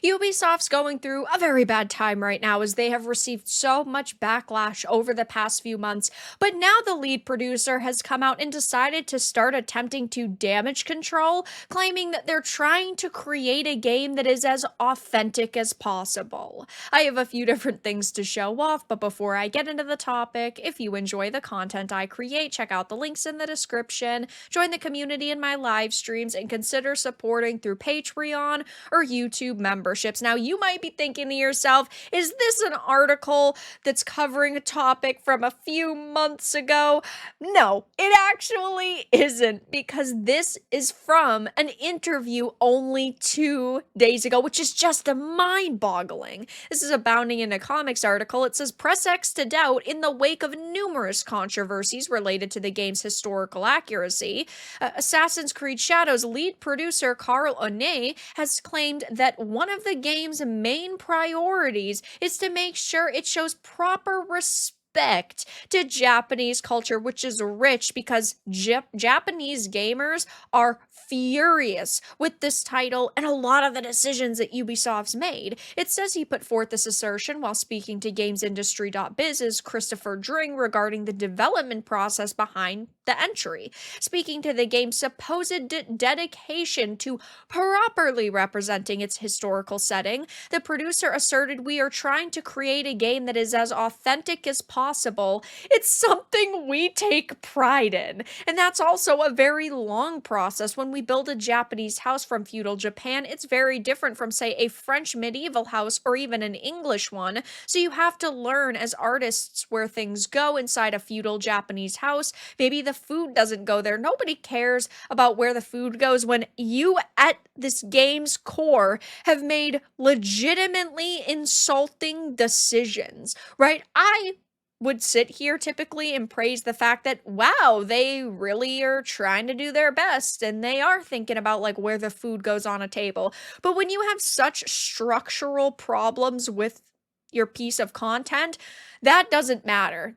Ubisoft's going through a very bad time right now as they have received so much backlash over the past few months, but now the lead producer has come out and decided to start attempting to damage control, claiming that they're trying to create a game that is as authentic as possible. I have a few different things to show off, but before I get into the topic, if you enjoy the content I create, check out the links in the description, join the community in my live streams, and consider supporting through Patreon or YouTube memberships. Now, you might be thinking to yourself, is this an article that's covering a topic from a few months ago? No, it actually isn't, because this is from an interview only 2 days ago, which is just mind-boggling. This is a Bounding into Comics article. It says, "Press X to doubt in the wake of numerous controversies related to the game's historical accuracy." Assassin's Creed Shadows lead producer Carl Onay has claimed that one of the game's main priorities is to make sure it shows proper respect to Japanese culture, which is rich because Japanese gamers are furious with this title and a lot of the decisions that Ubisoft's made. It says he put forth this assertion while speaking to GamesIndustry.biz's Christopher Dring regarding the development process behind the entry. Speaking to the game's supposed dedication to properly representing its historical setting, the producer asserted, "We are trying to create a game that is as authentic as possible. It's something we take pride in." And that's also a very long process. When we build a Japanese house from feudal Japan, it's very different from, say, a French medieval house or even an English one. So you have to learn as artists where things go inside a feudal Japanese house. Maybe the food doesn't go there. Nobody cares about where the food goes when you, at this game's core, have made legitimately insulting decisions, right? I would sit here typically and praise the fact that, wow, they really are trying to do their best and they are thinking about like where the food goes on a table. But when you have such structural problems with your piece of content, that doesn't matter.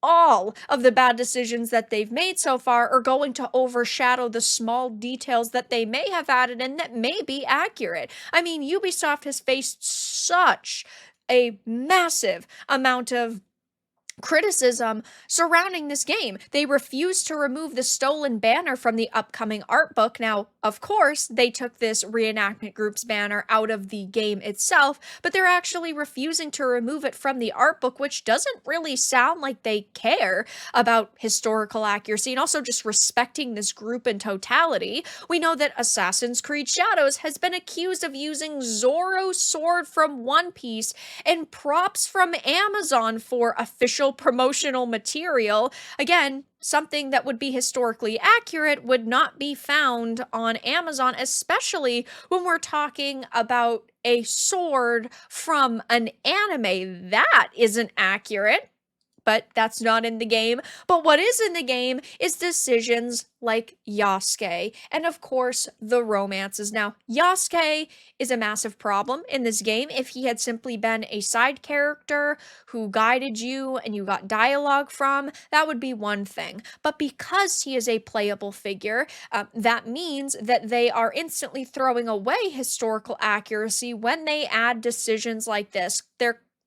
All of the bad decisions that they've made so far are going to overshadow the small details that they may have added in that may be accurate. I mean, Ubisoft has faced such a massive amount of criticism surrounding this game. They refused to remove the stolen banner from the upcoming art book. Now, of course, they took this reenactment group's banner out of the game itself, but they're actually refusing to remove it from the art book, which doesn't really sound like they care about historical accuracy and also just respecting this group in totality. We know that Assassin's Creed Shadows has been accused of using Zoro's sword from One Piece and props from Amazon for official promotional material. Again, something that would be historically accurate would not be found on Amazon, especially when we're talking about a sword from an anime. That isn't accurate. But that's not in the game. But what is in the game is decisions like Yasuke, and of course, the romances. Now, Yasuke is a massive problem in this game. If he had simply been a side character who guided you and you got dialogue from, that would be one thing. But because he is a playable figure, that means that they are instantly throwing away historical accuracy when they add decisions like this.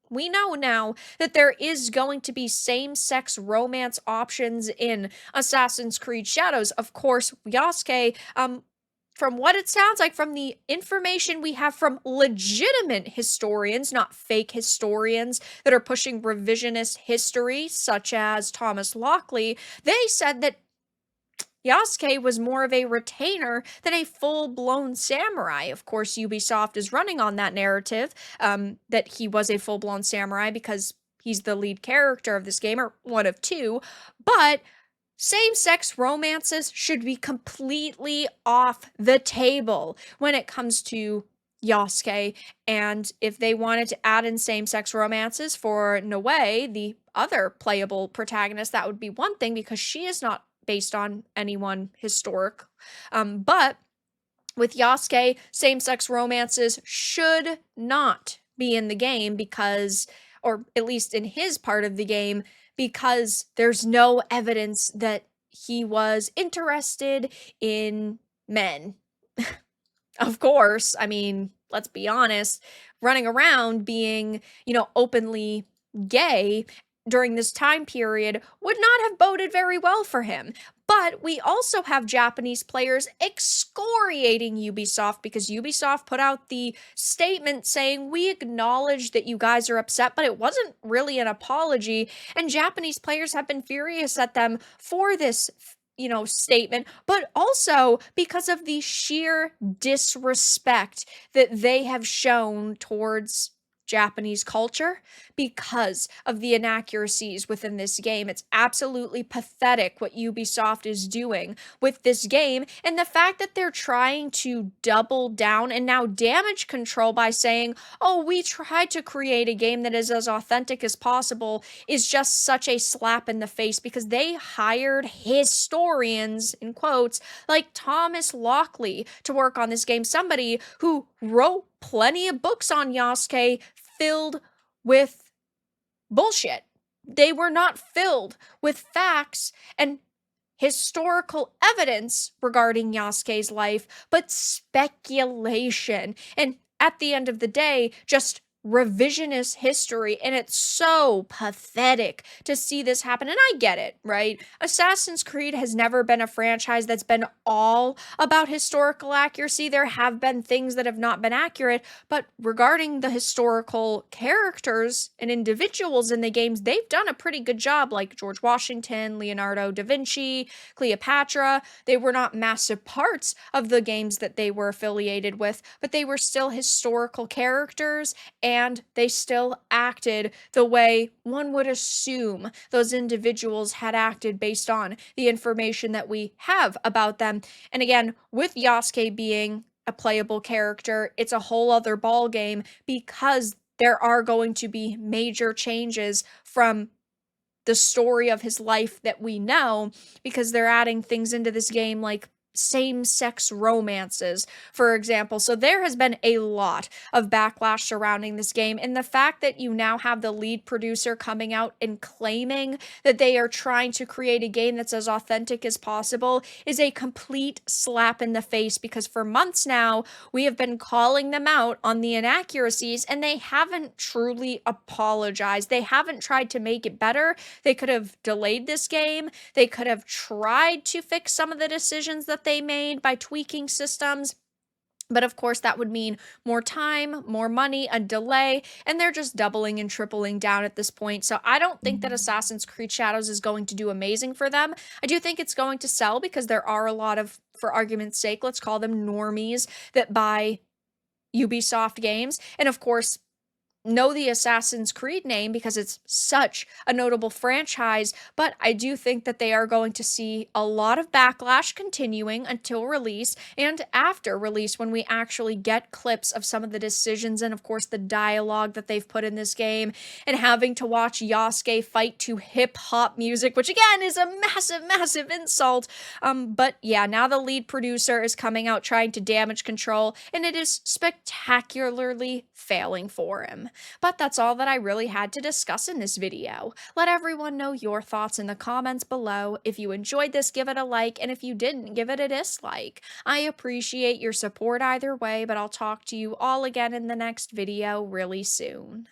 We know now that there is going to be same-sex romance options in Assassin's Creed Shadows. Of course, Yasuke, from what it sounds like, from the information we have from legitimate historians, not fake historians that are pushing revisionist history, such as Thomas Lockley, they said that Yasuke was more of a retainer than a full-blown samurai. Of course, Ubisoft is running on that narrative, that he was a full-blown samurai because he's the lead character of this game, or one of two, but same-sex romances should be completely off the table when it comes to Yasuke, and if they wanted to add in same-sex romances for Noe, the other playable protagonist, that would be one thing because she is not based on anyone historic. But with Yasuke, same-sex romances should not be in the game because, or at least in his part of the game, because there's no evidence that he was interested in men. Of course, I mean, let's be honest, running around being, openly gay during this time period would not have boded very well for him. But we also have Japanese players excoriating Ubisoft because Ubisoft put out the statement saying, "We acknowledge that you guys are upset," but it wasn't really an apology. And Japanese players have been furious at them for this statement, but also because of the sheer disrespect that they have shown towards Japanese culture because of the inaccuracies within this game. It's absolutely pathetic what Ubisoft is doing with this game, and the fact that they're trying to double down and now damage control by saying, "Oh, we tried to create a game that is as authentic as possible," is just such a slap in the face because they hired historians, in quotes, like Thomas Lockley to work on this game, somebody who wrote plenty of books on Yasuke filled with bullshit. They were not filled with facts and historical evidence regarding Yasuke's life, but speculation. And at the end of the day, just revisionist history. And it's so pathetic to see this happen. And I get it, right? Assassin's Creed has never been a franchise that's been all about historical accuracy. There have been things that have not been accurate, but regarding the historical characters and individuals in the games, they've done a pretty good job, like George Washington, Leonardo da Vinci, Cleopatra. They were not massive parts of the games that they were affiliated with, but they were still historical characters, and they still acted the way one would assume those individuals had acted based on the information that we have about them. And again, with Yasuke being a playable character, it's a whole other ball game because there are going to be major changes from the story of his life that we know, because they're adding things into this game like same-sex romances, for example. So there has been a lot of backlash surrounding this game, and the fact that you now have the lead producer coming out and claiming that they are trying to create a game that's as authentic as possible is a complete slap in the face, because for months now we have been calling them out on the inaccuracies and they haven't truly apologized. They haven't tried to make it better. They could have delayed this game. They could have tried to fix some of the decisions that they made by tweaking systems. But of course, that would mean more time, more money, a delay, and they're just doubling and tripling down at this point. So I don't think that Assassin's Creed Shadows is going to do amazing for them. I do think it's going to sell because there are a lot of, for argument's sake, let's call them normies that buy Ubisoft games. And of course, know the Assassin's Creed name because it's such a notable franchise, but I do think that they are going to see a lot of backlash continuing until release and after release, when we actually get clips of some of the decisions and of course the dialogue that they've put in this game, and having to watch Yasuke fight to hip-hop music, which again is a massive insult. But yeah, now the lead producer is coming out trying to damage control, and it is spectacularly failing for him. But that's all that I really had to discuss in this video. Let everyone know your thoughts in the comments below. If you enjoyed this, give it a like, and if you didn't, give it a dislike. I appreciate your support either way, but I'll talk to you all again in the next video really soon.